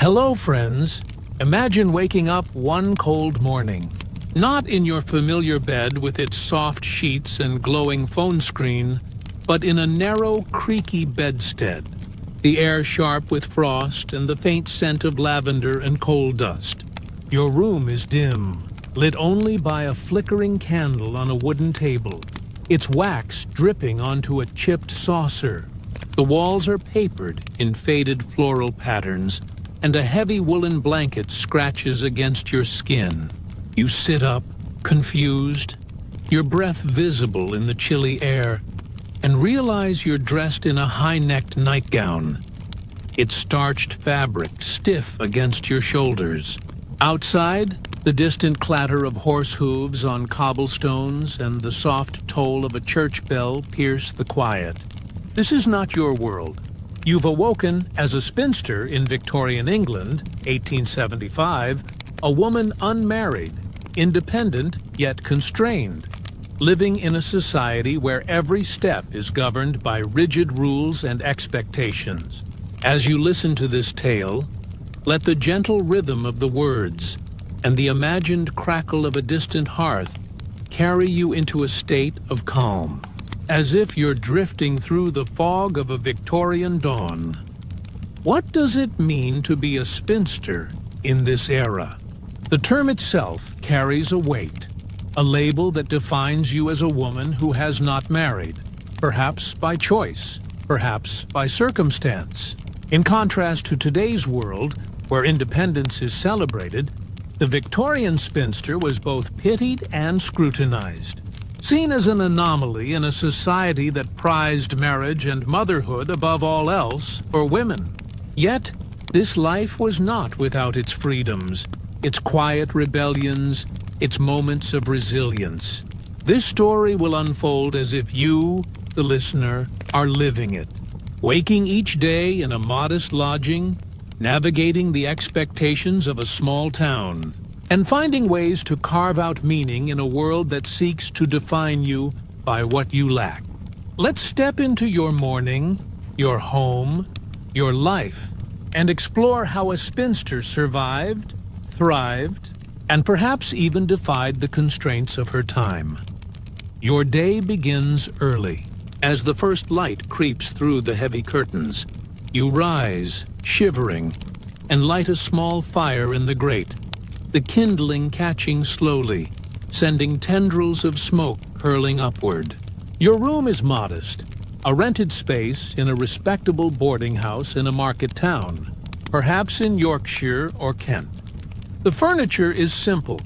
Hello, friends. Imagine waking up one cold morning. Not in your familiar bed with its soft sheets and glowing phone screen, but in a narrow, creaky bedstead. The air sharp with frost and the faint scent of lavender and coal dust. Your room is dim, lit only by a flickering candle on a wooden table, its wax dripping onto a chipped saucer. The walls are papered in faded floral patterns, and a heavy woolen blanket scratches against your skin. You sit up, confused, your breath visible in the chilly air, and realize you're dressed in a high-necked nightgown, its starched fabric stiff against your shoulders. Outside, the distant clatter of horse hooves on cobblestones and the soft toll of a church bell pierce the quiet. This is not your world. You've awoken as a spinster in Victorian England, 1875, a woman unmarried, independent yet constrained, living in a society where every step is governed by rigid rules and expectations. As you listen to this tale, let the gentle rhythm of the words and the imagined crackle of a distant hearth carry you into a state of calm, as if you're drifting through the fog of a Victorian dawn. What does it mean to be a spinster in this era? The term itself carries a weight, a label that defines you as a woman who has not married, perhaps by choice, perhaps by circumstance. In contrast to today's world, where independence is celebrated, the Victorian spinster was both pitied and scrutinized. Seen as an anomaly in a society that prized marriage and motherhood above all else for women. Yet, this life was not without its freedoms, its quiet rebellions, its moments of resilience. This story will unfold as if you, the listener, are living it, waking each day in a modest lodging, navigating the expectations of a small town, and finding ways to carve out meaning in a world that seeks to define you by what you lack. Let's step into your morning, your home, your life, and explore how a spinster survived, thrived, and perhaps even defied the constraints of her time. Your day begins early. As the first light creeps through the heavy curtains, you rise, shivering, and light a small fire in the grate, the kindling catching slowly, sending tendrils of smoke curling upward. Your room is modest, a rented space in a respectable boarding house in a market town, perhaps in Yorkshire or Kent. The furniture is simple,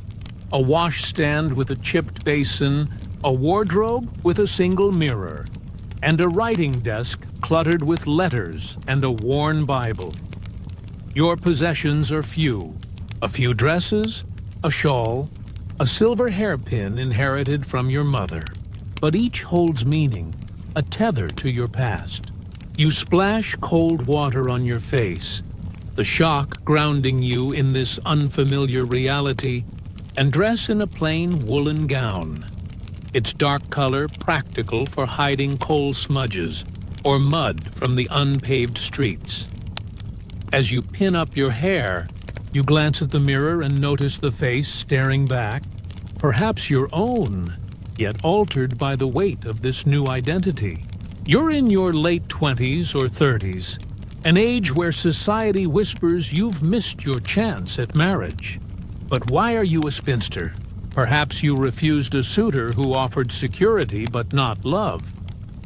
a washstand with a chipped basin, a wardrobe with a single mirror, and a writing desk cluttered with letters and a worn Bible. Your possessions are few. A few dresses, a shawl, a silver hairpin inherited from your mother. But each holds meaning, a tether to your past. You splash cold water on your face, the shock grounding you in this unfamiliar reality, and dress in a plain woolen gown, its dark color practical for hiding coal smudges or mud from the unpaved streets. As you pin up your hair, you glance at the mirror and notice the face staring back, perhaps your own, yet altered by the weight of this new identity. You're in your late 20s or 30s, an age where society whispers you've missed your chance at marriage. But why are you a spinster? Perhaps you refused a suitor who offered security but not love.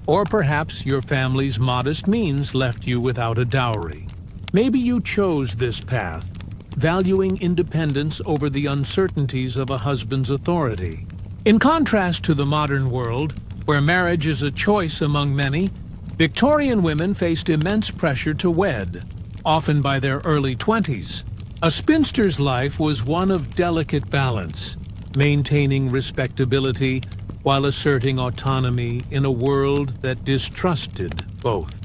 Or perhaps your family's modest means left you without a dowry. Maybe you chose this path, valuing independence over the uncertainties of a husband's authority. In contrast to the modern world, where marriage is a choice among many, Victorian women faced immense pressure to wed, often by their early 20s. A spinster's life was one of delicate balance, maintaining respectability while asserting autonomy in a world that distrusted both.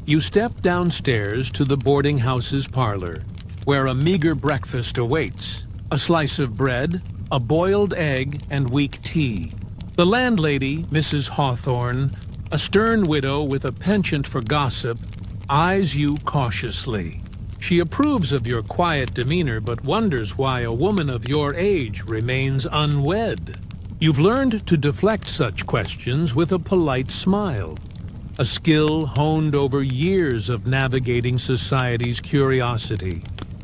You step downstairs to the boarding house's parlor, where a meager breakfast awaits, a slice of bread, a boiled egg, and weak tea. The landlady, Mrs. Hawthorne, a stern widow with a penchant for gossip, eyes you cautiously. She approves of your quiet demeanor but wonders why a woman of your age remains unwed. You've learned to deflect such questions with a polite smile, a skill honed over years of navigating society's curiosity.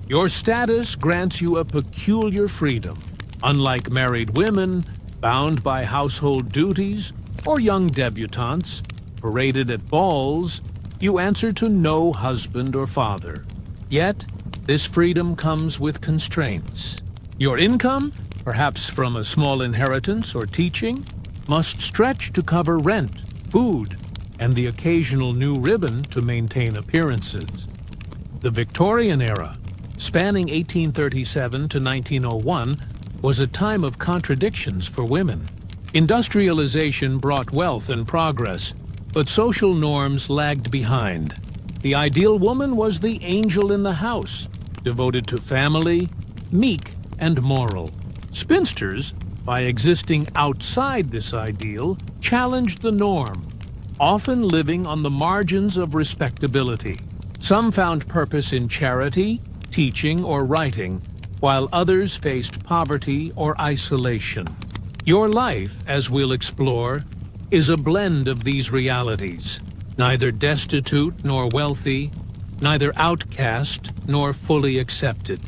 Your status grants you a peculiar freedom. Unlike married women, bound by household duties, or young debutantes, paraded at balls, you answer to no husband or father. Yet, this freedom comes with constraints. Your income, perhaps from a small inheritance or teaching, must stretch to cover rent, food, and the occasional new ribbon to maintain appearances. The Victorian era, spanning 1837 to 1901, was a time of contradictions for women. Industrialization brought wealth and progress, but social norms lagged behind. The ideal woman was the angel in the house, devoted to family, meek and moral. Spinsters, by existing outside this ideal, challenged the norm, often living on the margins of respectability. Some found purpose in charity, teaching, or writing, while others faced poverty or isolation. Your life, as we'll explore, is a blend of these realities, neither destitute nor wealthy, neither outcast nor fully accepted.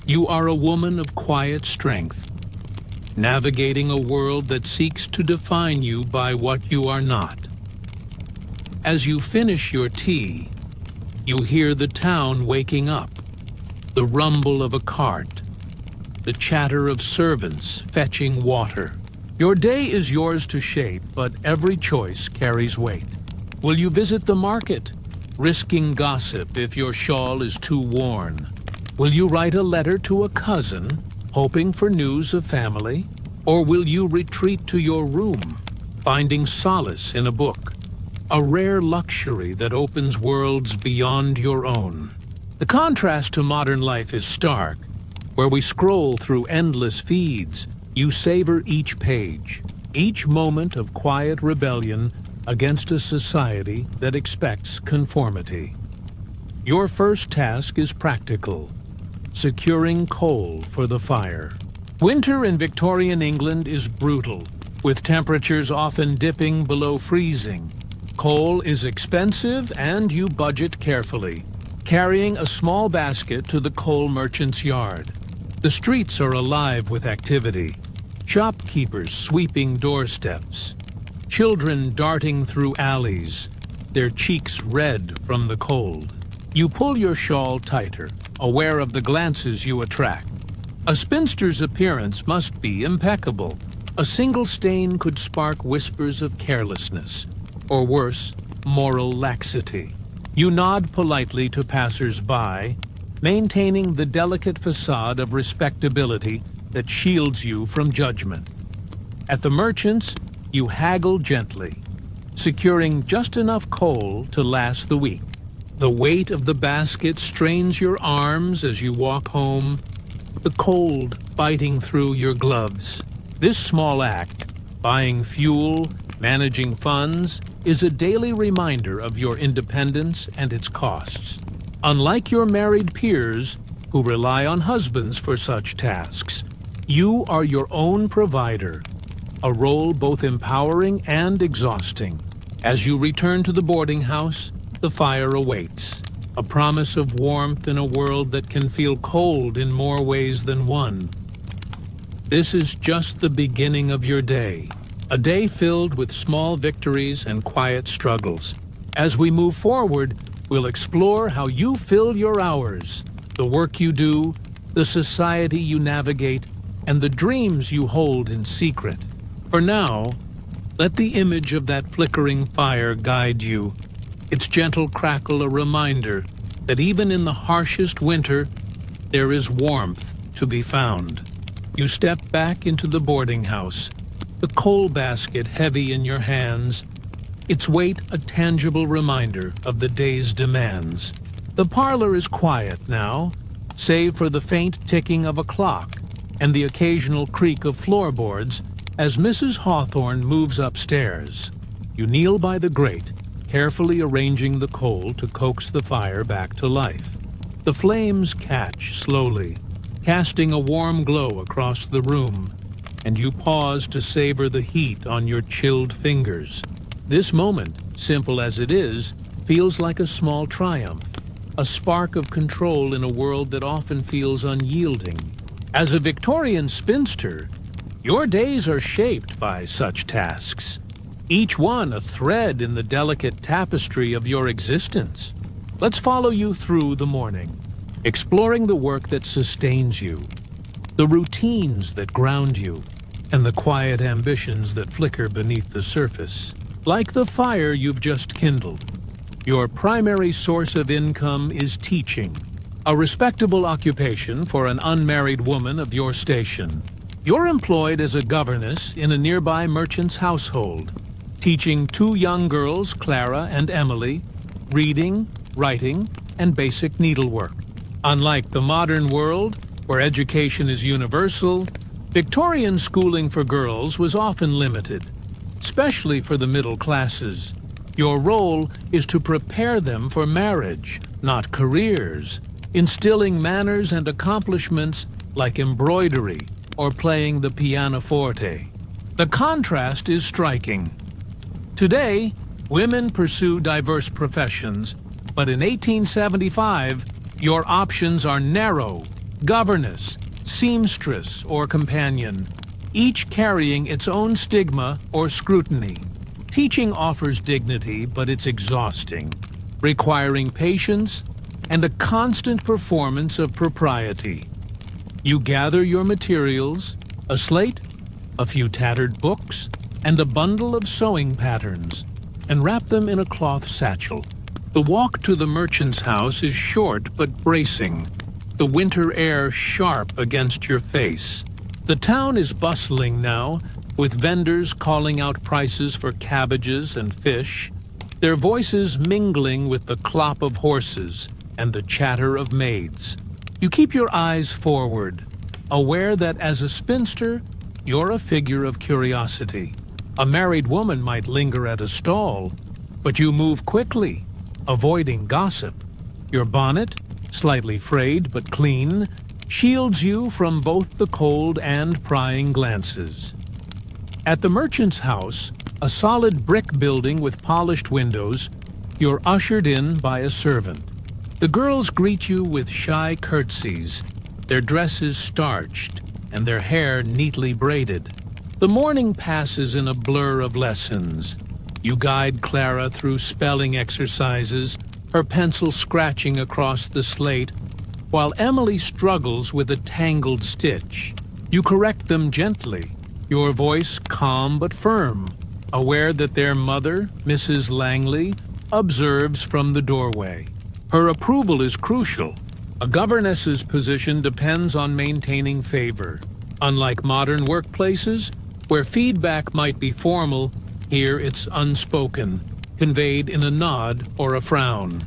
You are a woman of quiet strength, navigating a world that seeks to define you by what you are not. As you finish your tea, you hear the town waking up, the rumble of a cart, the chatter of servants fetching water. Your day is yours to shape, but every choice carries weight. Will you visit the market, risking gossip if your shawl is too worn? Will you write a letter to a cousin, hoping for news of family? Or will you retreat to your room, finding solace in a book, a rare luxury that opens worlds beyond your own? The contrast to modern life is stark. Where we scroll through endless feeds, you savor each page, each moment of quiet rebellion against a society that expects conformity. Your first task is practical: securing coal for the fire. Winter in Victorian England is brutal, with temperatures often dipping below freezing. Coal is expensive and you budget carefully, carrying a small basket to the coal merchant's yard. The streets are alive with activity. Shopkeepers sweeping doorsteps, children darting through alleys, their cheeks red from the cold. You pull your shawl tighter, aware of the glances you attract. A spinster's appearance must be impeccable. A single stain could spark whispers of carelessness, or worse, moral laxity. You nod politely to passers-by, maintaining the delicate facade of respectability that shields you from judgment. At the merchants, you haggle gently, securing just enough coal to last the week. The weight of the basket strains your arms as you walk home, the cold biting through your gloves. This small act, buying fuel, managing funds, is a daily reminder of your independence and its costs. Unlike your married peers, who rely on husbands for such tasks, you are your own provider, a role both empowering and exhausting. As you return to the boarding house, the fire awaits, a promise of warmth in a world that can feel cold in more ways than one. This is just the beginning of your day, a day filled with small victories and quiet struggles. As we move forward, we'll explore how you fill your hours, the work you do, the society you navigate, and the dreams you hold in secret. For now, let the image of that flickering fire guide you, its gentle crackle a reminder that even in the harshest winter, there is warmth to be found. You step back into the boarding house, the coal basket heavy in your hands, its weight a tangible reminder of the day's demands. The parlor is quiet now, save for the faint ticking of a clock and the occasional creak of floorboards as Mrs. Hawthorne moves upstairs. You kneel by the grate, carefully arranging the coal to coax the fire back to life. The flames catch slowly, casting a warm glow across the room, and you pause to savor the heat on your chilled fingers. This moment, simple as it is, feels like a small triumph, a spark of control in a world that often feels unyielding. As a Victorian spinster, your days are shaped by such tasks, each one a thread in the delicate tapestry of your existence. Let's follow you through the morning, exploring the work that sustains you, the routines that ground you, and the quiet ambitions that flicker beneath the surface. Like the fire you've just kindled, your primary source of income is teaching, a respectable occupation for an unmarried woman of your station. You're employed as a governess in a nearby merchant's household, teaching two young girls, Clara and Emily, reading, writing, and basic needlework. Unlike the modern world, where education is universal, Victorian schooling for girls was often limited, especially for the middle classes. Your role is to prepare them for marriage, not careers, instilling manners and accomplishments like embroidery or playing the pianoforte. The contrast is striking. Today, women pursue diverse professions, but in 1875, your options are narrow: governess, seamstress, or companion, each carrying its own stigma or scrutiny. Teaching offers dignity, but it's exhausting, requiring patience and a constant performance of propriety. You gather your materials, a slate, a few tattered books, and a bundle of sewing patterns, and wrap them in a cloth satchel. The walk to the merchant's house is short but bracing, the winter air sharp against your face. The town is bustling now, with vendors calling out prices for cabbages and fish, their voices mingling with the clop of horses and the chatter of maids. You keep your eyes forward, aware that as a spinster, you're a figure of curiosity. A married woman might linger at a stall, but you move quickly, avoiding gossip. Your bonnet, slightly frayed but clean, shields you from both the cold and prying glances. At the merchant's house, a solid brick building with polished windows, you're ushered in by a servant. The girls greet you with shy curtsies, their dresses starched and their hair neatly braided. The morning passes in a blur of lessons. You guide Clara through spelling exercises, her pencil scratching across the slate, while Emily struggles with a tangled stitch. You correct them gently, your voice calm but firm, aware that their mother, Mrs. Langley, observes from the doorway. Her approval is crucial. A governess's position depends on maintaining favor. Unlike modern workplaces, where feedback might be formal, here it's unspoken, conveyed in a nod or a frown.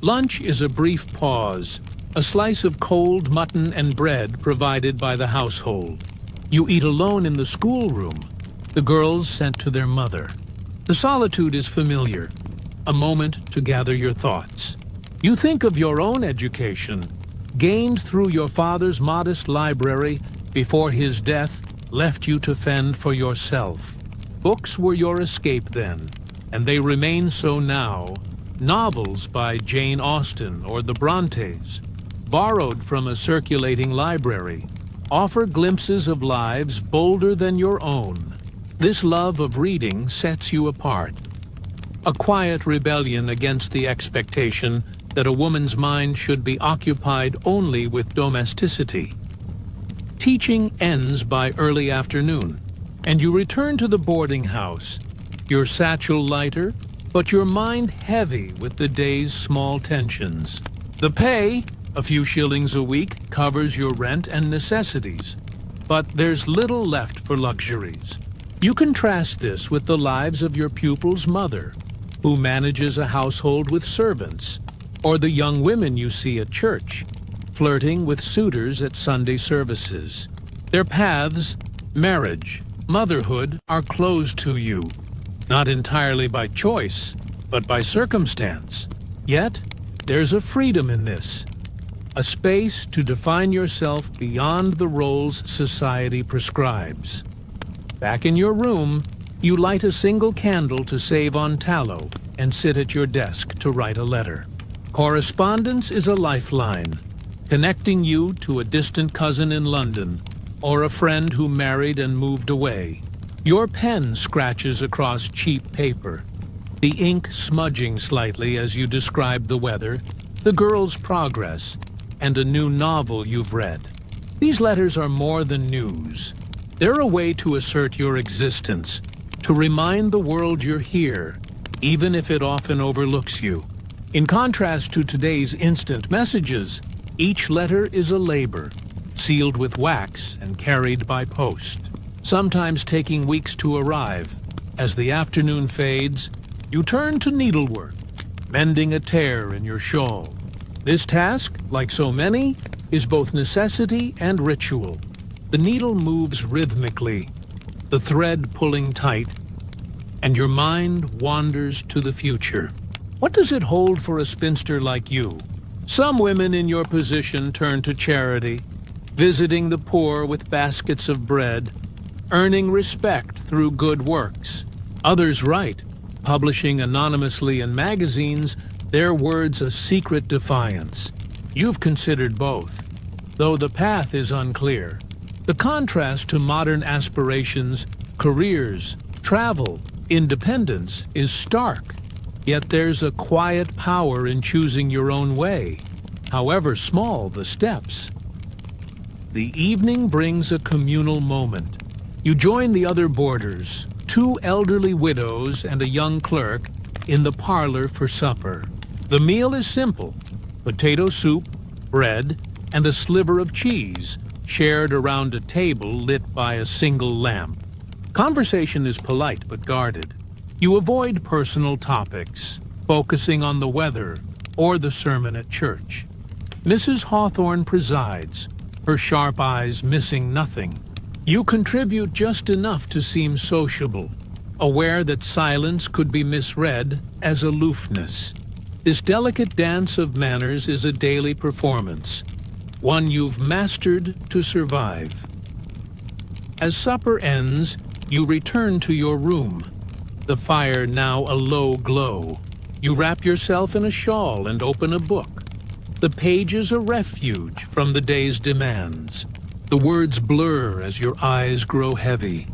Lunch is a brief pause, a slice of cold mutton and bread provided by the household. You eat alone in the schoolroom, the girls sent to their mother. The solitude is familiar, a moment to gather your thoughts. You think of your own education, gained through your father's modest library before his death left you to fend for yourself. Books were your escape then, and they remain so now. Novels by Jane Austen or the Brontes, borrowed from a circulating library, offer glimpses of lives bolder than your own. This love of reading sets you apart, a quiet rebellion against the expectation that a woman's mind should be occupied only with domesticity. Teaching ends by early afternoon, and you return to the boarding house, your satchel lighter, but your mind heavy with the day's small tensions. The pay, a few shillings a week, covers your rent and necessities, but there's little left for luxuries. You contrast this with the lives of your pupil's mother, who manages a household with servants, or the young women you see at church, flirting with suitors at Sunday services. Their paths, marriage, motherhood, are closed to you, not entirely by choice, but by circumstance. Yet, There's a freedom in this, a space to define yourself beyond the roles society prescribes. Back in your room, you light a single candle to save on tallow and sit at your desk to write a letter. Correspondence is a lifeline, connecting you to a distant cousin in London or a friend who married and moved away. Your pen scratches across cheap paper, the ink smudging slightly as you describe the weather, the girl's progress, and a new novel you've read. These letters are more than news. They're a way to assert your existence, to remind the world you're here, even if it often overlooks you. In contrast to today's instant messages, each letter is a labor, sealed with wax and carried by post, sometimes taking weeks to arrive. As the afternoon fades, you turn to needlework, mending a tear in your shawl. This task, like so many, is both necessity and ritual. The needle moves rhythmically, the thread pulling tight, and your mind wanders to the future. What does it hold for a spinster like you? Some women in your position turn to charity, visiting the poor with baskets of bread, earning respect through good works. Others write, publishing anonymously in magazines, their words a secret defiance. You've considered both, though the path is unclear. The contrast to modern aspirations, careers, travel, independence is stark. Yet there's a quiet power in choosing your own way, however small the steps. The evening brings a communal moment. You join the other boarders, two elderly widows and a young clerk, in the parlor for supper. The meal is simple: potato soup, bread, and a sliver of cheese, shared around a table lit by a single lamp. Conversation is polite but guarded. You avoid personal topics, focusing on the weather or the sermon at church. Mrs. Hawthorne presides, her sharp eyes missing nothing. You contribute just enough to seem sociable, aware that silence could be misread as aloofness. This delicate dance of manners is a daily performance, one you've mastered to survive. As supper ends, you return to your room, the fire now a low glow. You wrap yourself in a shawl and open a book. The pages a refuge from the day's demands. The words blur as your eyes grow heavy,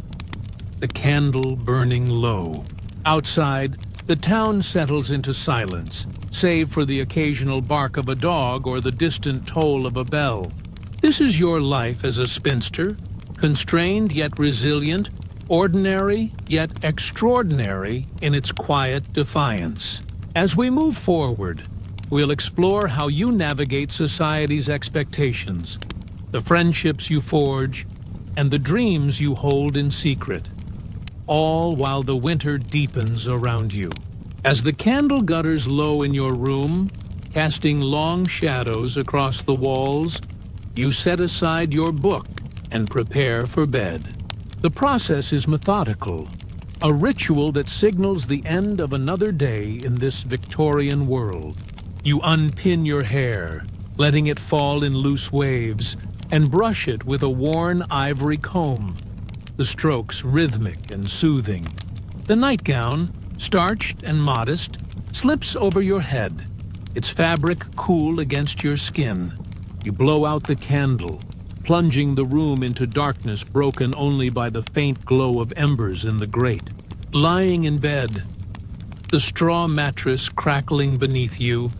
the candle burning low. Outside, the town settles into silence, save for the occasional bark of a dog or the distant toll of a bell. This is your life as a spinster, constrained yet resilient, ordinary yet extraordinary in its quiet defiance. As we move forward, we'll explore how you navigate society's expectations, the friendships you forge, and the dreams you hold in secret, all while the winter deepens around you. As the candle gutters low in your room, casting long shadows across the walls, you set aside your book and prepare for bed. The process is methodical, a ritual that signals the end of another day in this Victorian world. You unpin your hair, letting it fall in loose waves, and brush it with a worn ivory comb, the strokes rhythmic and soothing. The nightgown, starched and modest, slips over your head, its fabric cool against your skin. You blow out the candle, plunging the room into darkness broken only by the faint glow of embers in the grate. Lying in bed, the straw mattress crackling beneath you,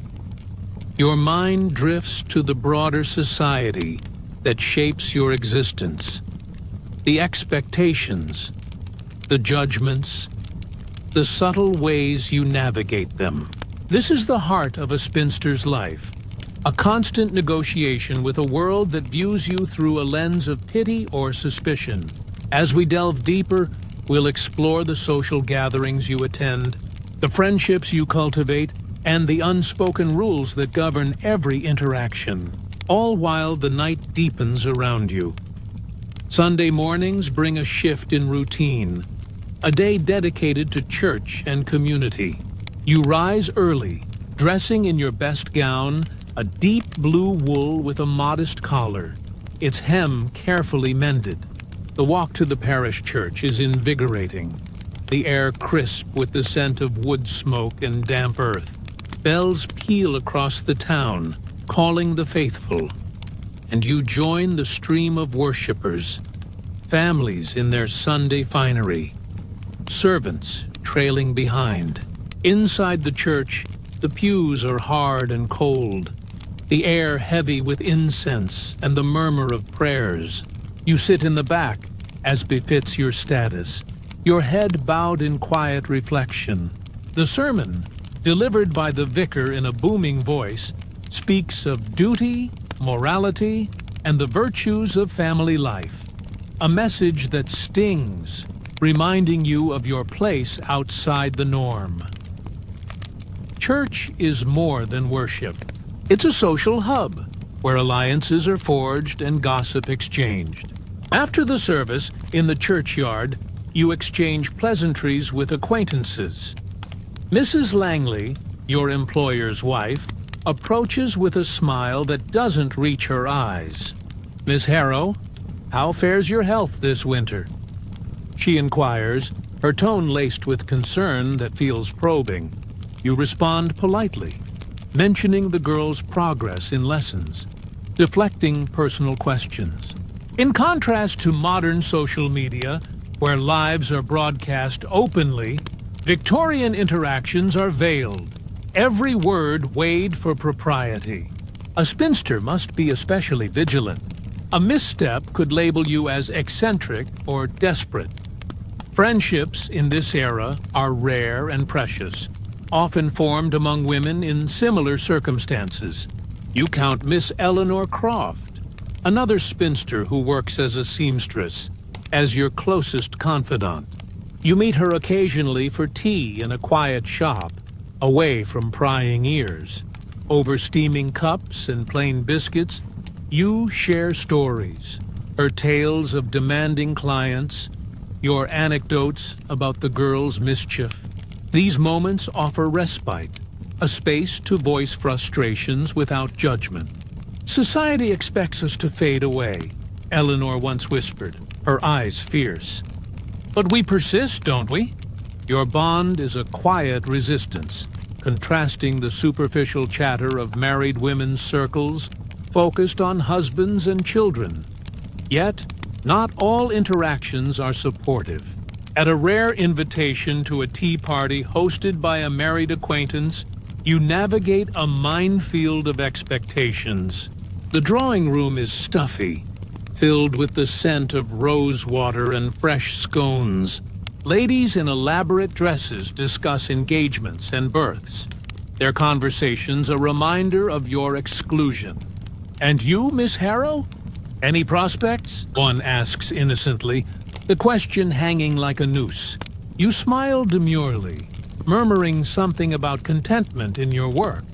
your mind drifts to the broader society that shapes your existence. The expectations, the judgments, the subtle ways you navigate them. This is the heart of a spinster's life, a constant negotiation with a world that views you through a lens of pity or suspicion. As we delve deeper, we'll explore the social gatherings you attend, the friendships you cultivate, and the unspoken rules that govern every interaction, all while the night deepens around you. Sunday mornings bring a shift in routine, a day dedicated to church and community. You rise early, Dressing in your best gown, a deep blue wool with a modest collar, its hem carefully mended. The walk to the parish church is invigorating, the air crisp with the scent of wood smoke and damp earth. Bells peal across the town, calling the faithful, and you join the stream of worshippers, families in their Sunday finery, servants trailing behind. Inside the church, the pews are hard and cold, the air heavy with incense and the murmur of prayers. You sit in the back, as befits your status, your head bowed in quiet reflection. The sermon, delivered by the vicar in a booming voice, speaks of duty, morality, and the virtues of family life. A message that stings, reminding you of your place outside the norm. Church is more than worship. It's a social hub, where alliances are forged and gossip exchanged. After the service, in the churchyard, you exchange pleasantries with acquaintances. Mrs. Langley, your employer's wife, approaches with a smile that doesn't reach her eyes. "Miss Harrow, how fares your health this winter?" She inquires, her tone laced with concern that feels probing. You respond politely, mentioning the girl's progress in lessons, deflecting personal questions. In contrast to modern social media, where lives are broadcast openly, Victorian interactions are veiled, every word weighed for propriety. A spinster must be especially vigilant. A misstep could label you as eccentric or desperate. Friendships in this era are rare and precious, often formed among women in similar circumstances. You count Miss Eleanor Croft, another spinster who works as a seamstress, as your closest confidant. You meet her occasionally for tea in a quiet shop, away from prying ears. Over steaming cups and plain biscuits, you share stories, her tales of demanding clients, your anecdotes about the girl's mischief. These moments offer respite, a space to voice frustrations without judgment. "Society expects us to fade away," Eleanor once whispered, her eyes fierce. "But we persist, don't we?" Your bond is a quiet resistance, contrasting the superficial chatter of married women's circles focused on husbands and children. Yet, not all interactions are supportive. At a rare invitation to a tea party hosted by a married acquaintance, you navigate a minefield of expectations. The drawing room is stuffy, filled with the scent of rose water and fresh scones. Ladies in elaborate dresses discuss engagements and births, their conversations a reminder of your exclusion. "And you, Miss Harrow? Any prospects?" one asks innocently, the question hanging like a noose. You smile demurely, murmuring something about contentment in your work.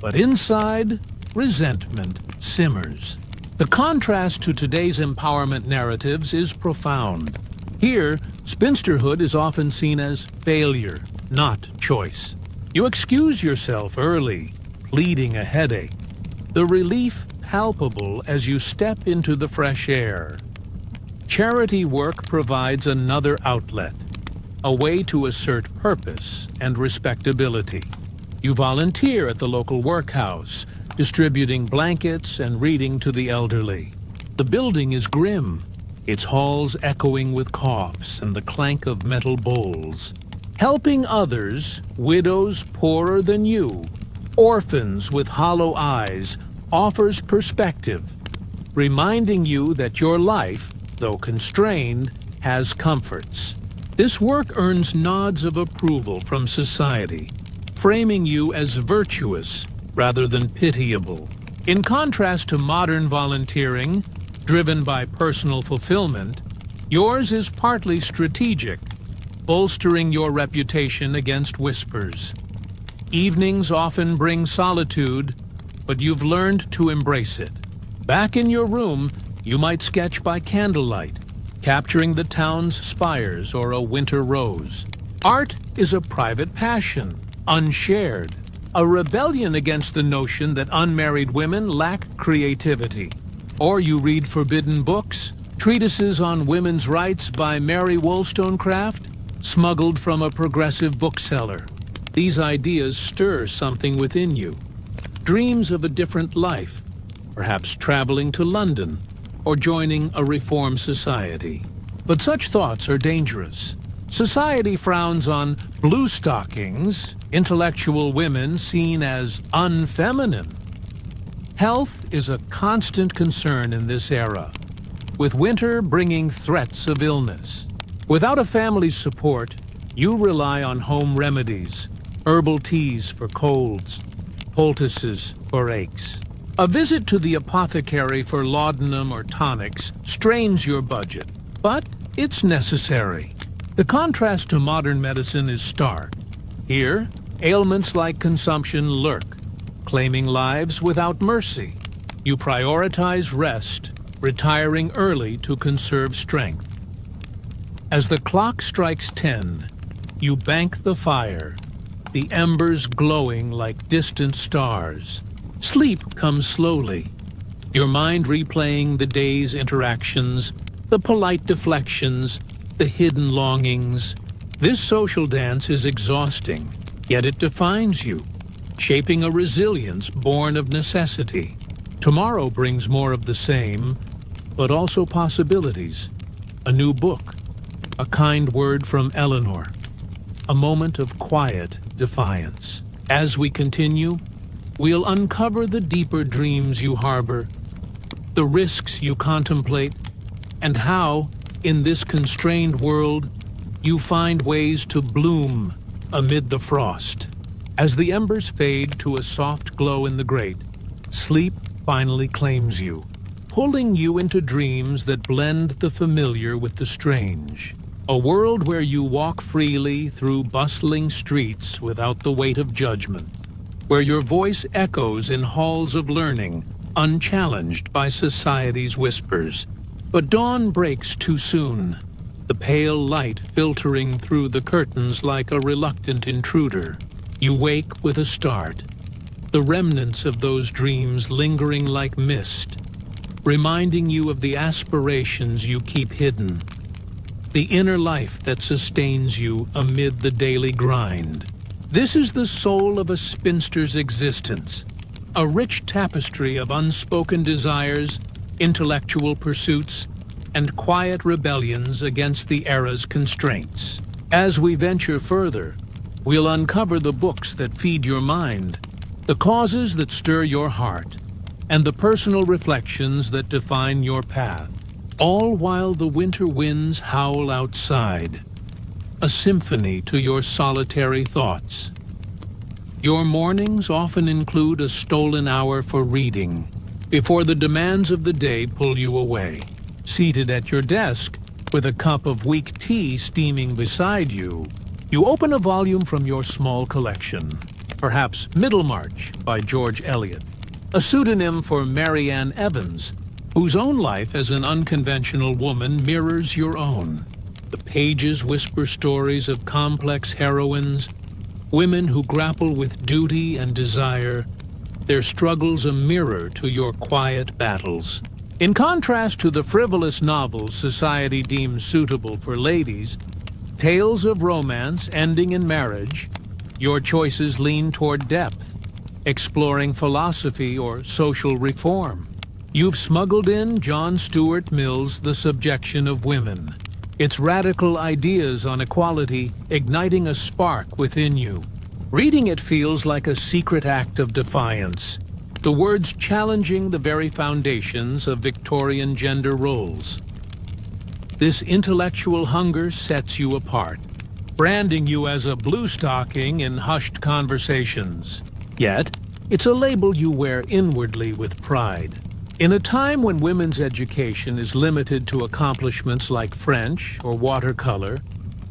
But inside, resentment simmers. The contrast to today's empowerment narratives is profound. Here, spinsterhood is often seen as failure, not choice. You excuse yourself early, pleading a headache. The relief palpable as you step into the fresh air. Charity work provides another outlet, a way to assert purpose and respectability. You volunteer at the local workhouse, distributing blankets and reading to the elderly. The building is grim, its halls echoing with coughs and the clank of metal bowls. Helping others, widows poorer than you, orphans with hollow eyes, offers perspective, reminding you that your life, though constrained, has comforts. This work earns nods of approval from society, framing you as virtuous rather than pitiable. In contrast to modern volunteering, driven by personal fulfillment, yours is partly strategic, bolstering your reputation against whispers. Evenings often bring solitude, but you've learned to embrace it. Back in your room, you might sketch by candlelight, capturing the town's spires or a winter rose. Art is a private passion, unshared. a rebellion against the notion that unmarried women lack creativity. Or you read forbidden books, treatises on women's rights by Mary Wollstonecraft, smuggled from a progressive bookseller. These ideas stir something within you. Dreams of a different life, perhaps traveling to London or joining a reform society. But such thoughts are dangerous. Society frowns on blue stockings, intellectual women seen as unfeminine. Health is a constant concern in this era, with winter bringing threats of illness. Without a family's support, you rely on home remedies, herbal teas for colds, poultices for aches. A visit to the apothecary for laudanum or tonics strains your budget, but it's necessary. The contrast to modern medicine is stark. Here, ailments like consumption lurk, claiming lives without mercy. You prioritize rest, retiring early to conserve strength. As the clock strikes 10, you bank the fire, the embers glowing like distant stars. Sleep comes slowly, your mind replaying the day's interactions, the polite deflections, the hidden longings. This social dance is exhausting, yet it defines you, shaping a resilience born of necessity. Tomorrow brings more of the same, but also possibilities. A new book, a kind word from Eleanor, a moment of quiet defiance. As we continue, we'll uncover the deeper dreams you harbor, the risks you contemplate, and how, in this constrained world, you find ways to bloom amid the frost. As the embers fade to a soft glow in the grate, sleep finally claims you, pulling you into dreams that blend the familiar with the strange. A world where you walk freely through bustling streets without the weight of judgment, where your voice echoes in halls of learning, unchallenged by society's whispers. But dawn breaks too soon, the pale light filtering through the curtains like a reluctant intruder. You wake with a start, the remnants of those dreams lingering like mist, reminding you of the aspirations you keep hidden, the inner life that sustains you amid the daily grind. This is the soul of a spinster's existence, a rich tapestry of unspoken desires, intellectual pursuits, and quiet rebellions against the era's constraints. As we venture further, we'll uncover the books that feed your mind, the causes that stir your heart, and the personal reflections that define your path, all while the winter winds howl outside, a symphony to your solitary thoughts. Your mornings often include a stolen hour for reading, before the demands of the day pull you away. Seated at your desk, with a cup of weak tea steaming beside you, you open a volume from your small collection, perhaps Middlemarch by George Eliot, a pseudonym for Mary Ann Evans, whose own life as an unconventional woman mirrors your own. The pages whisper stories of complex heroines, women who grapple with duty and desire, their struggles a mirror to your quiet battles. In contrast to the frivolous novels society deems suitable for ladies, tales of romance ending in marriage, your choices lean toward depth, exploring philosophy or social reform. You've smuggled in John Stuart Mill's The Subjection of Women, its radical ideas on equality igniting a spark within you. Reading it feels like a secret act of defiance, the words challenging the very foundations of Victorian gender roles. This intellectual hunger sets you apart, branding you as a blue stocking in hushed conversations. Yet, it's a label you wear inwardly with pride. In a time when women's education is limited to accomplishments like French or watercolor,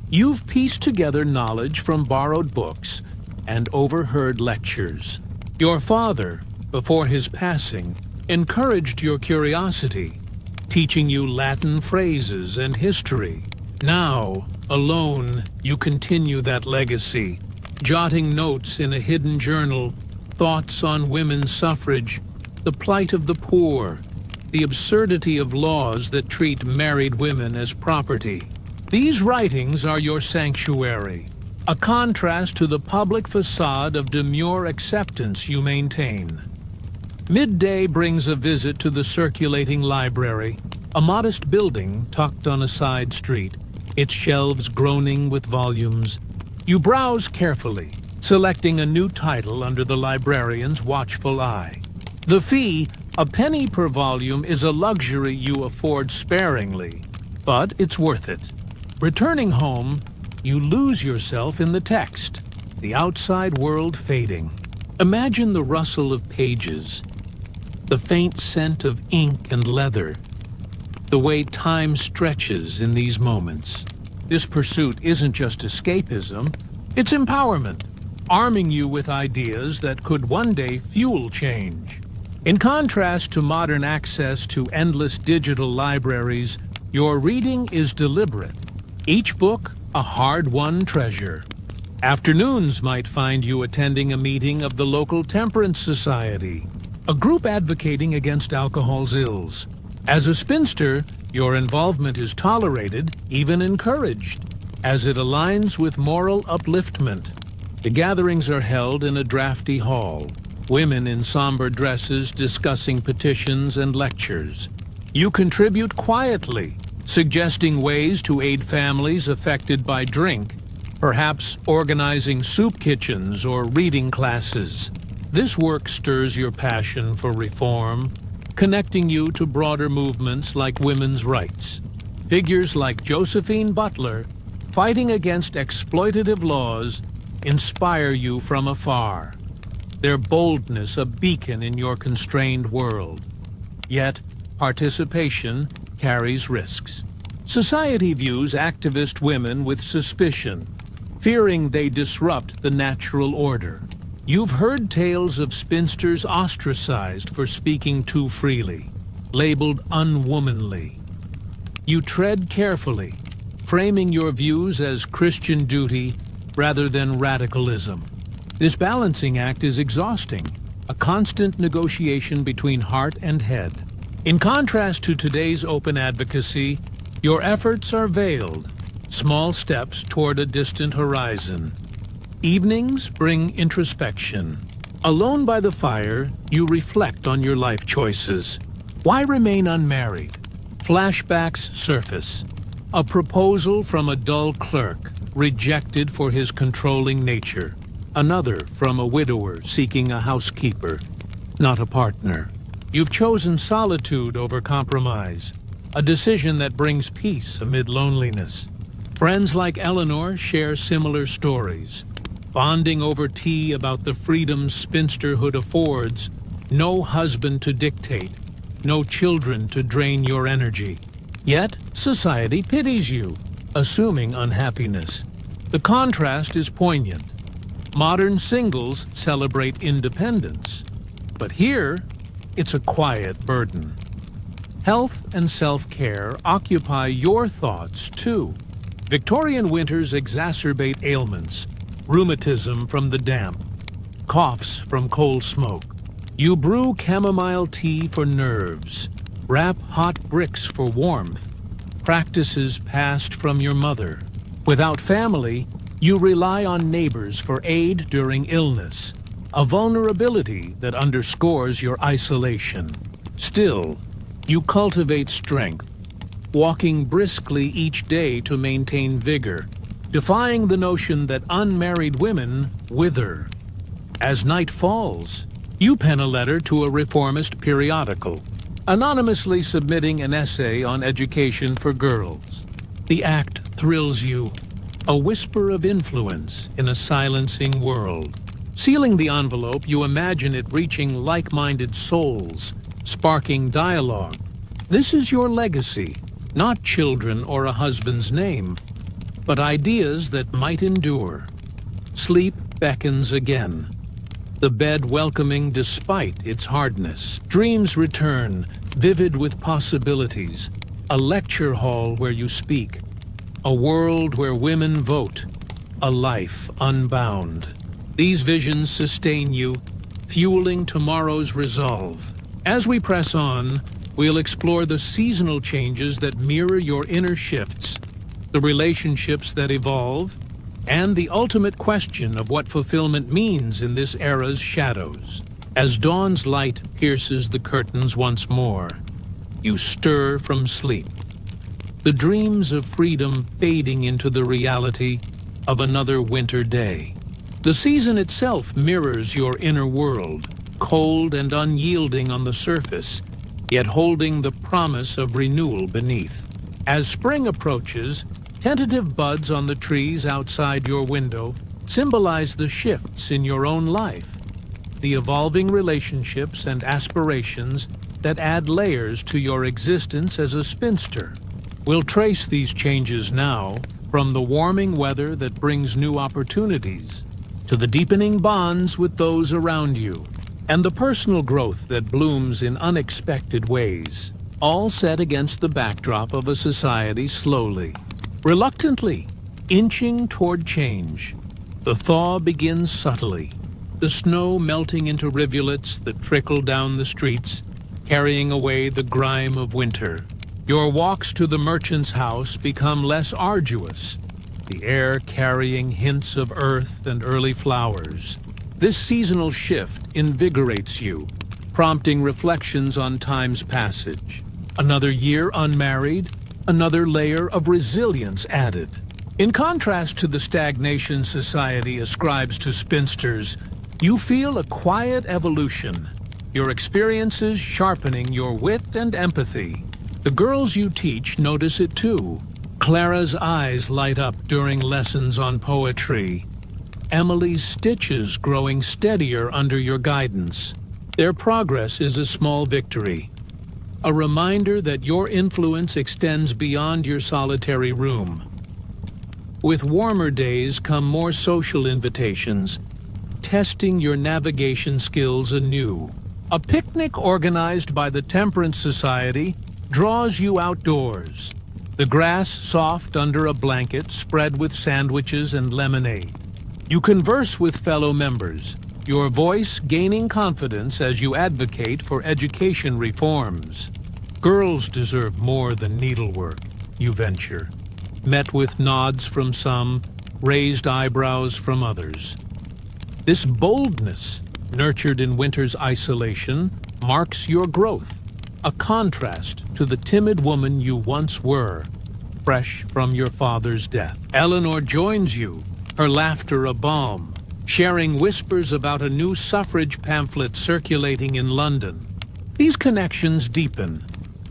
you've pieced together knowledge from borrowed books and overheard lectures. Your father, before his passing, encouraged your curiosity, teaching you Latin phrases and history. Now, alone, you continue that legacy, jotting notes in a hidden journal, thoughts on women's suffrage, the plight of the poor, the absurdity of laws that treat married women as property. These writings are your sanctuary, a contrast to the public facade of demure acceptance you maintain. Midday brings a visit to the circulating library, a modest building tucked on a side street, its shelves groaning with volumes. You browse carefully, selecting a new title under the librarian's watchful eye. The fee, a penny per volume, is a luxury you afford sparingly, but it's worth it. Returning home, you lose yourself in the text, the outside world fading. Imagine the rustle of pages, the faint scent of ink and leather, the way time stretches in these moments. This pursuit isn't just escapism, it's empowerment, arming you with ideas that could one day fuel change. In contrast to modern access to endless digital libraries, your reading is deliberate. Each book, a hard-won treasure. Afternoons might find you attending a meeting of the local temperance society, a group advocating against alcohol's ills. As a spinster, your involvement is tolerated, even encouraged, as it aligns with moral upliftment. The gatherings are held in a drafty hall, women in somber dresses discussing petitions and lectures. You contribute quietly, suggesting ways to aid families affected by drink, perhaps organizing soup kitchens or reading classes. This work stirs your passion for reform, connecting you to broader movements like women's rights. Figures like Josephine Butler, fighting against exploitative laws, inspire you from afar, their boldness a beacon in your constrained world. Yet, participation carries risks. Society views activist women with suspicion, fearing they disrupt the natural order. You've heard tales of spinsters ostracized for speaking too freely, labeled unwomanly. You tread carefully, framing your views as Christian duty rather than radicalism. This balancing act is exhausting, a constant negotiation between heart and head. In contrast to today's open advocacy, your efforts are veiled, small steps toward a distant horizon. Evenings bring introspection. Alone by the fire, you reflect on your life choices. Why remain unmarried? Flashbacks surface. A proposal from a dull clerk, rejected for his controlling nature. Another from a widower seeking a housekeeper, not a partner. You've chosen solitude over compromise, a decision that brings peace amid loneliness. Friends like Eleanor share similar stories, bonding over tea about the freedoms spinsterhood affords, no husband to dictate, no children to drain your energy. Yet, society pities you, assuming unhappiness. The contrast is poignant. Modern singles celebrate independence, but here, it's a quiet burden. Health and self-care occupy your thoughts, too. Victorian winters exacerbate ailments, rheumatism from the damp, coughs from coal smoke. You brew chamomile tea for nerves, wrap hot bricks for warmth, practices passed from your mother. Without family, you rely on neighbors for aid during illness, a vulnerability that underscores your isolation. Still, you cultivate strength, walking briskly each day to maintain vigor, defying the notion that unmarried women wither. As night falls, you pen a letter to a reformist periodical, anonymously submitting an essay on education for girls. The act thrills you, a whisper of influence in a silencing world. Sealing the envelope, you imagine it reaching like-minded souls, sparking dialogue. This is your legacy, not children or a husband's name, but ideas that might endure. Sleep beckons again, the bed welcoming despite its hardness. Dreams return, vivid with possibilities, a lecture hall where you speak, a world where women vote, a life unbound. These visions sustain you, fueling tomorrow's resolve. As we press on, we'll explore the seasonal changes that mirror your inner shifts, the relationships that evolve, and the ultimate question of what fulfillment means in this era's shadows. As dawn's light pierces the curtains once more, you stir from sleep, the dreams of freedom fading into the reality of another winter day. The season itself mirrors your inner world, cold and unyielding on the surface, yet holding the promise of renewal beneath. As spring approaches, tentative buds on the trees outside your window symbolize the shifts in your own life, the evolving relationships and aspirations that add layers to your existence as a spinster. We'll trace these changes now, from the warming weather that brings new opportunities, to the deepening bonds with those around you, and the personal growth that blooms in unexpected ways, all set against the backdrop of a society slowly, reluctantly, inching toward change. The thaw begins subtly, the snow melting into rivulets that trickle down the streets, carrying away the grime of winter. Your walks to the merchant's house become less arduous, the air carrying hints of earth and early flowers. This seasonal shift invigorates you, prompting reflections on time's passage. Another year unmarried, another layer of resilience added. In contrast to the stagnation society ascribes to spinsters, you feel a quiet evolution, your experiences sharpening your wit and empathy. The girls you teach notice it too. Clara's eyes light up during lessons on poetry, Emily's stitches growing steadier under your guidance. Their progress is a small victory, a reminder that your influence extends beyond your solitary room. With warmer days come more social invitations, testing your navigation skills anew. A picnic organized by the Temperance Society draws you outdoors, the grass soft under a blanket spread with sandwiches and lemonade. You converse with fellow members, your voice gaining confidence as you advocate for education reforms. Girls deserve more than needlework, you venture, met with nods from some, raised eyebrows from others. This boldness, nurtured in winter's isolation, marks your growth, a contrast to the timid woman you once were, fresh from your father's death. Eleanor joins you, her laughter a balm, sharing whispers about a new suffrage pamphlet circulating in London. These connections deepen,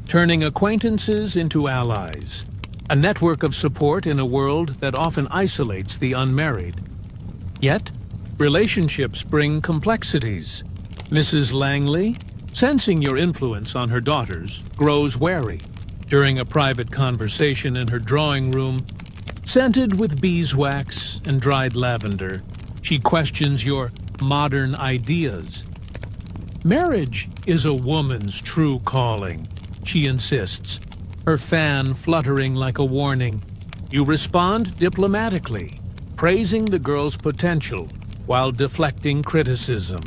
turning acquaintances into allies, a network of support in a world that often isolates the unmarried. Yet, relationships bring complexities. Mrs. Langley, sensing your influence on her daughters, grows wary. During a private conversation in her drawing room, scented with beeswax and dried lavender, she questions your modern ideas. Marriage is a woman's true calling, she insists, her fan fluttering like a warning. You respond diplomatically, praising the girl's potential while deflecting criticism.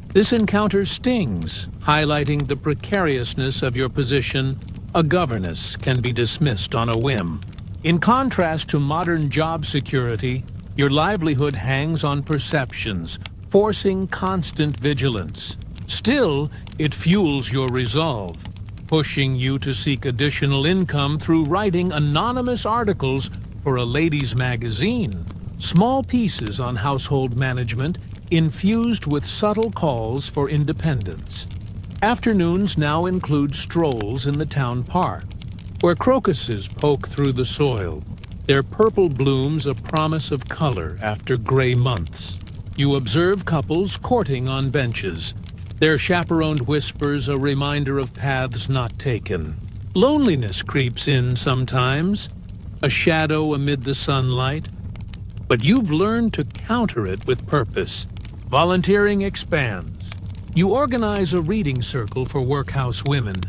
This encounter stings, highlighting the precariousness of your position. A governess can be dismissed on a whim. In contrast to modern job security, your livelihood hangs on perceptions, forcing constant vigilance. Still, it fuels your resolve, pushing you to seek additional income through writing anonymous articles for a ladies' magazine. Small pieces on household management infused with subtle calls for independence. Afternoons now include strolls in the town park, where crocuses poke through the soil, their purple blooms a promise of color after gray months. You observe couples courting on benches, their chaperoned whispers a reminder of paths not taken. Loneliness creeps in sometimes, a shadow amid the sunlight, but you've learned to counter it with purpose. Volunteering expands. You organize a reading circle for workhouse women,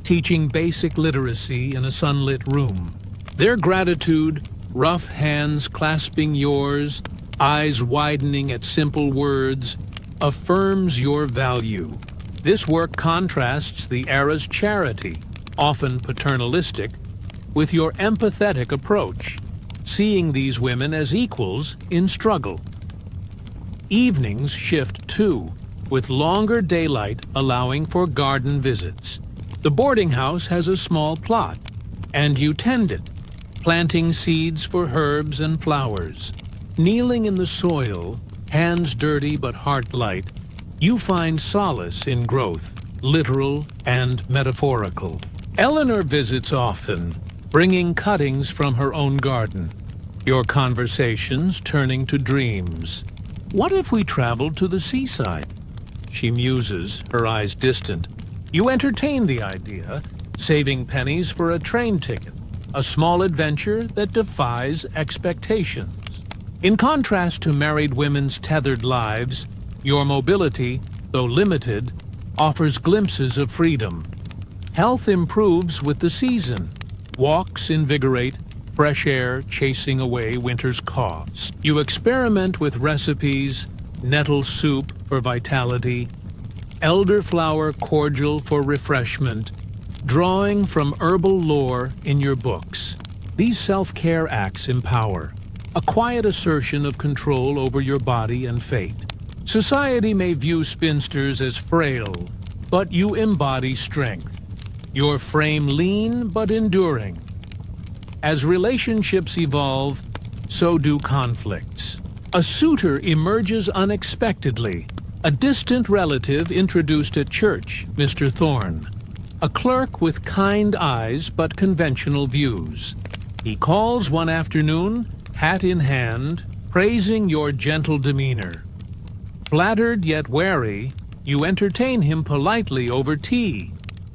teaching basic literacy in a sunlit room. Their gratitude Rough hands clasping yours, eyes widening at simple words, affirms your value. This work contrasts the era's charity, often paternalistic, with your empathetic approach, seeing these women as equals in struggle. Evenings shift too, with longer daylight allowing for garden visits. The boarding house has a small plot, and you tend it, planting seeds for herbs and flowers. Kneeling in the soil, hands dirty but heart light, you find solace in growth, literal and metaphorical. Eleanor visits often, bringing cuttings from her own garden. Your conversations turning to dreams. What if we traveled to the seaside? She muses, her eyes distant. You entertain the idea, saving pennies for a train ticket, a small adventure that defies expectations. In contrast to married women's tethered lives, your mobility, though limited, offers glimpses of freedom. Health improves with the season. Walks invigorate, fresh air chasing away winter's coughs. You experiment with recipes, nettle soup for vitality, elderflower cordial for refreshment, drawing from herbal lore in your books. These self-care acts empower, a quiet assertion of control over your body and fate. Society may view spinsters as frail, but you embody strength. Your frame lean but enduring. As relationships evolve, so do conflicts. A suitor emerges unexpectedly. A distant relative introduced at church, Mr. Thorne. A clerk with kind eyes but conventional views. He calls one afternoon, hat in hand, praising your gentle demeanor. Flattered yet wary, you entertain him politely over tea,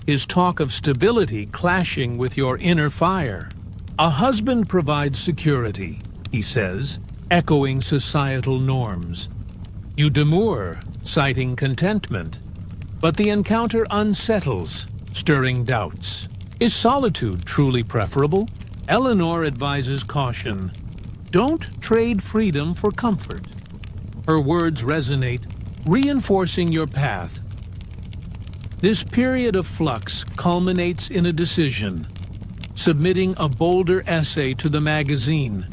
his talk of stability clashing with your inner fire. A husband provides security, he says, echoing societal norms. You demur, citing contentment, but the encounter unsettles, stirring doubts. Is solitude truly preferable? Eleanor advises caution. Don't trade freedom for comfort. Her words resonate, reinforcing your path. This period of flux culminates in a decision, submitting a bolder essay to the magazine,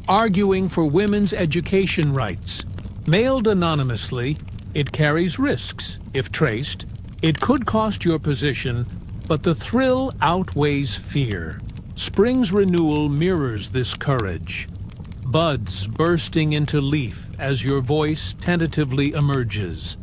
arguing for women's education rights. Mailed anonymously, it carries risks. If traced, it could cost your position, but the thrill outweighs fear. Spring's renewal mirrors this courage. Buds bursting into leaf as your voice tentatively emerges.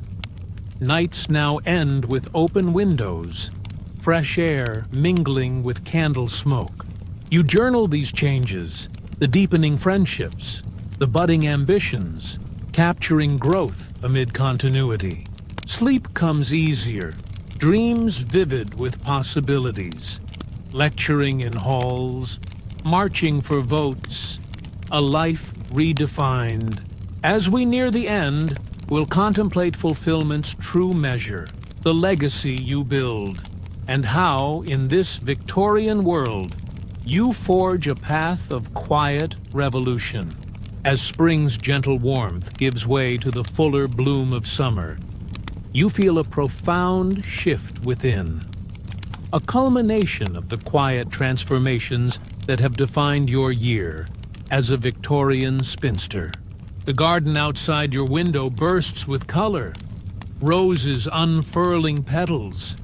Nights now end with open windows, fresh air mingling with candle smoke. You journal these changes, the deepening friendships, the budding ambitions, capturing growth amid continuity. Sleep comes easier, dreams vivid with possibilities. Lecturing in halls, marching for votes, a life redefined. As we near the end, we'll contemplate fulfillment's true measure, the legacy you build, and how, in this Victorian world, you forge a path of quiet revolution. As spring's gentle warmth gives way to the fuller bloom of summer, you feel a profound shift within. A culmination of the quiet transformations that have defined your year as a Victorian spinster. The garden outside your window bursts with color, roses unfurling petals,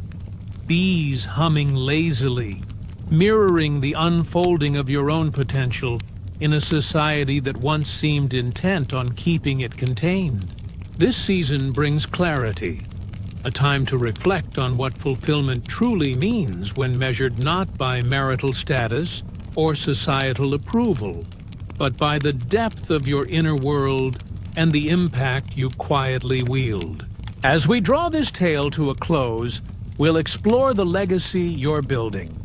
bees humming lazily, mirroring the unfolding of your own potential in a society that once seemed intent on keeping it contained. This season brings clarity, a time to reflect on what fulfillment truly means when measured not by marital status or societal approval, but by the depth of your inner world and the impact you quietly wield. As we draw this tale to a close, we'll explore the legacy you're building,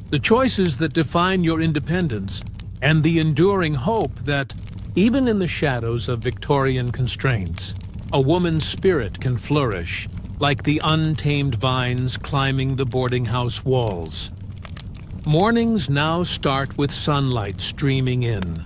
the choices that define your independence, and the enduring hope that, even in the shadows of Victorian constraints, a woman's spirit can flourish, like the untamed vines climbing the boarding house walls. Mornings now start with sunlight streaming in,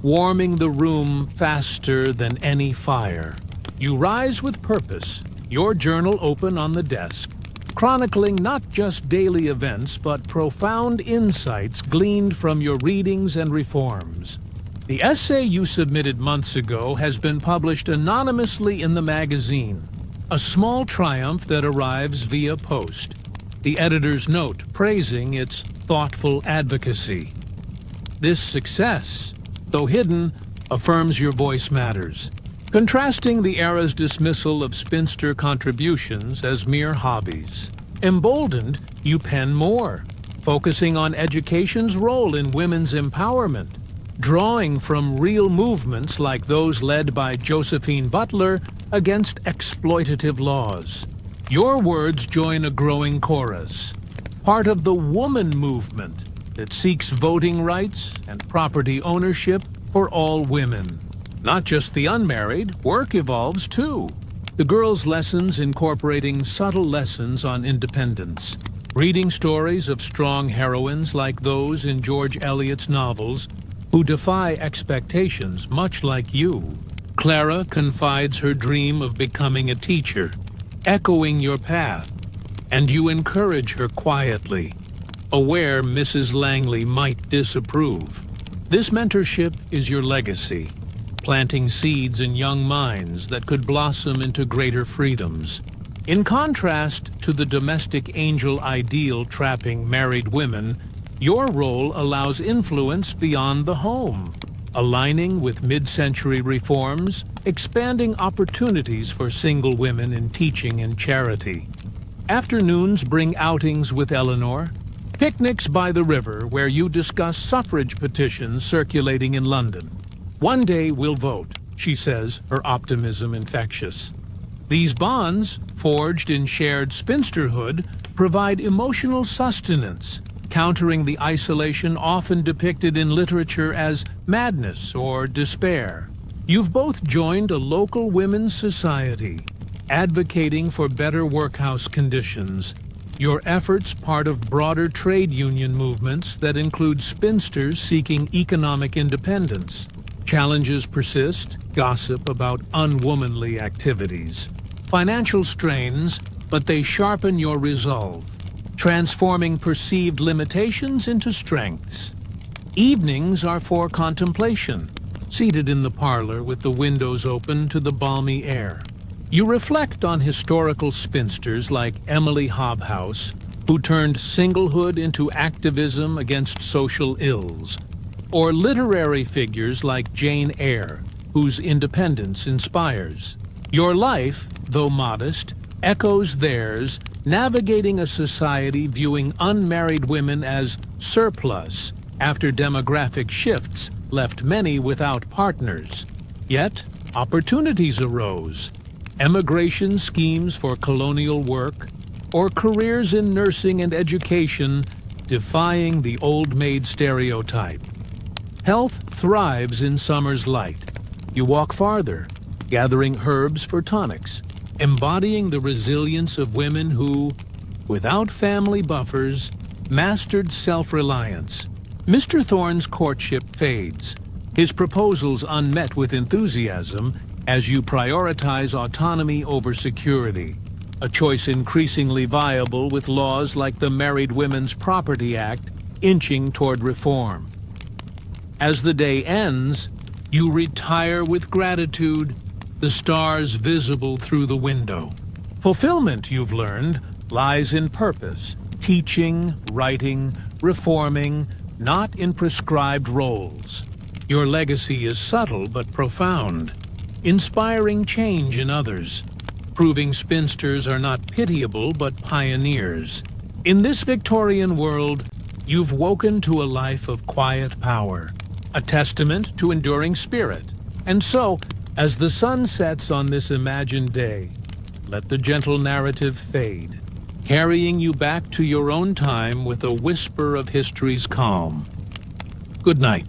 warming the room faster than any fire. You rise with purpose, your journal open on the desk, chronicling not just daily events but profound insights gleaned from your readings and reforms. The essay you submitted months ago has been published anonymously in the magazine, a small triumph that arrives via post. The editor's note praising its thoughtful advocacy. This success, though hidden, affirms your voice matters, contrasting the era's dismissal of spinster contributions as mere hobbies. Emboldened, you pen more, focusing on education's role in women's empowerment, drawing from real movements like those led by Josephine Butler against exploitative laws. Your words join a growing chorus, part of the woman movement that seeks voting rights and property ownership for all women. Not just the unmarried, work evolves too. The girls' lessons incorporating subtle lessons on independence, reading stories of strong heroines like those in George Eliot's novels who defy expectations much like you. Clara confides her dream of becoming a teacher, echoing your path, and you encourage her quietly, aware Mrs. Langley might disapprove. This mentorship is your legacy, planting seeds in young minds that could blossom into greater freedoms. In contrast to the domestic angel ideal trapping married women, your role allows influence beyond the home, aligning with mid-century reforms, expanding opportunities for single women in teaching and charity. Afternoons bring outings with Eleanor, picnics by the river where you discuss suffrage petitions circulating in London. One day we'll vote, she says, her optimism infectious. These bonds, forged in shared spinsterhood, provide emotional sustenance, countering the isolation often depicted in literature as madness or despair. You've both joined a local women's society, advocating for better workhouse conditions. Your efforts part of broader trade union movements that include spinsters seeking economic independence. Challenges persist, gossip about unwomanly activities. Financial strains, but they sharpen your resolve, transforming perceived limitations into strengths. Evenings are for contemplation, seated in the parlor with the windows open to the balmy air. You reflect on historical spinsters like Emily Hobhouse, who turned singlehood into activism against social ills, or literary figures like Jane Eyre, whose independence inspires. Your life, though modest, echoes theirs, navigating a society viewing unmarried women as surplus after demographic shifts left many without partners. Yet, opportunities arose. Emigration schemes for colonial work, or careers in nursing and education, defying the old maid stereotype. Health thrives in summer's light. You walk farther, gathering herbs for tonics, embodying the resilience of women who, without family buffers, mastered self-reliance. Mr. Thorne's courtship fades, his proposals unmet with enthusiasm as you prioritize autonomy over security, a choice increasingly viable with laws like the Married Women's Property Act inching toward reform. As the day ends, you retire with gratitude, the stars visible through the window. Fulfillment, you've learned, lies in purpose, teaching, writing, reforming, not in prescribed roles. Your legacy is subtle but profound, inspiring change in others, proving spinsters are not pitiable but pioneers. In this Victorian world, you've woken to a life of quiet power, a testament to enduring spirit. And so, as the sun sets on this imagined day, let the gentle narrative fade, carrying you back to your own time with a whisper of history's calm. Good night.